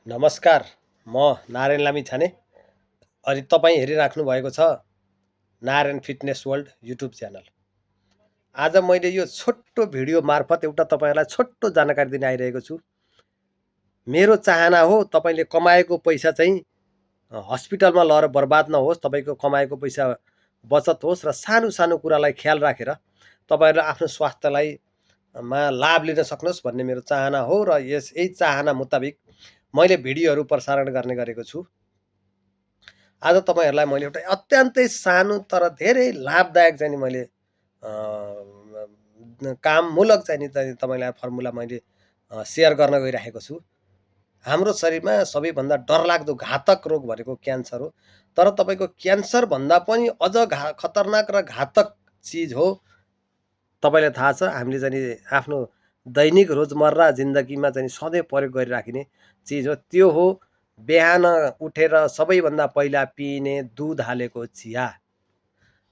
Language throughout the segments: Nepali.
नमस्कार, म नारायण लामिछाने। अनि तपाईँ हेरिराख्नु भएको छ Narayan fitness world YouTube channel. आज मैले यो छोटो भिडियो मार्फत एउटा तपाईँहरूलाई छोटो जानकारी दिन आइरहेको छु। मेरो चाहना हो तपाईँले कमाएको पैसा चाहिँ हस्पिटलमा लगेर बर्बाद नहोस्, तपाईँको कमाएको पैसा बचत होस् र सानो सानो कुरालाई ख्याल राखेर तपाईँहरूले आफ्नो स्वास्थ्यलाई लाभ लिन सक्नुहोस् भन्ने मेरो चाहना हो र यही चाहना मुताबिक मैले भिडियोहरू प्रसारण गर्ने गरेको छु। आज तपाईँहरूलाई मैले एउटा अत्यन्तै सानो तर धेरै लाभदायक चाहिँ नि मैले काममूलक चाहिँ नि तपाईँलाई फर्मुला मैले सेयर गर्न गइराखेको छु। हाम्रो शरीरमा सबैभन्दा डरलाग्दो घातक रोग भनेको क्यान्सर हो। तर तपाईँको क्यान्सरभन्दा पनि अझ खतरनाक र घातक चिज हो, तपाईँलाई थाहा छ, हामीले चाहिँ नि आफ्नो दैनिक रोजमर्रा जिन्दगीमा चाहिँ सधैँ प्रयोग गरिराखिने चिज हो। त्यो हो बिहान उठेर सबैभन्दा पहिला पिइने दुध हालेको चिया।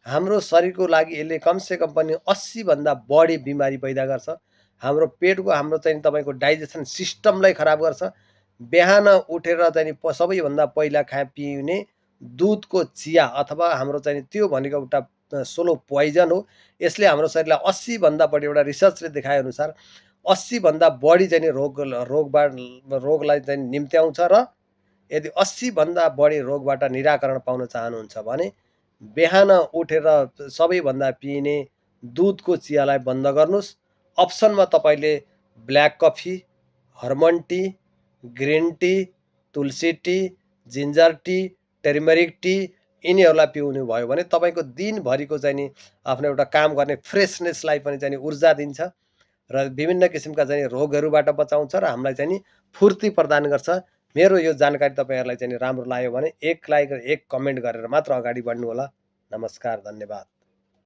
हाम्रो शरीरको लागि यसले कमसेकम पनि 80 भन्दा बढी बिमारी पैदा गर्छ। हाम्रो पेटको हाम्रो चाहिँ तपाईँको डाइजेसन सिस्टमलाई खराब गर्छ। बिहान उठेर चाहिँ सबैभन्दा पहिला पिउने दुधको चिया अथवा हाम्रो चाहिँ त्यो भनेको एउटा सोलो पोइजन हो। यसले हाम्रो शरीरलाई 80 भन्दा बढी, एउटा रिसर्चले देखाए अनुसार 80 भन्दा बढी चाहिँ रोगलाई चाहिँ निम्त्याउँछ। र यदि 80 भन्दा बढी रोगबाट निराकरण पाउन चाहनुहुन्छ भने बिहान उठेर सबैभन्दा पिइने दुधको चियालाई बन्द गर्नुहोस्। अप्सनमा तपाईँले ब्ल्याक कफी, हर्मन tea, green tea, tulsi tea, ginger tea, turmeric tea यिनीहरूलाई पिउनु भयो भने तपाईँको दिनभरिको चाहिँ नि आफ्नो एउटा काम गर्ने फ्रेसनेसलाई पनि चाहिँ ऊर्जा दिन्छ र विभिन्न किसिमका चाहिँ रोगहरूबाट बचाउँछ र हामीलाई चाहिँ नि फुर्ती प्रदान गर्छ। मेरो यो जानकारी तपाईँहरूलाई चाहिँ राम्रो लाग्यो भने एक लाइक र एक कमेन्ट गरेर मात्र अगाडि बढ्नु होला। नमस्कार, धन्यवाद।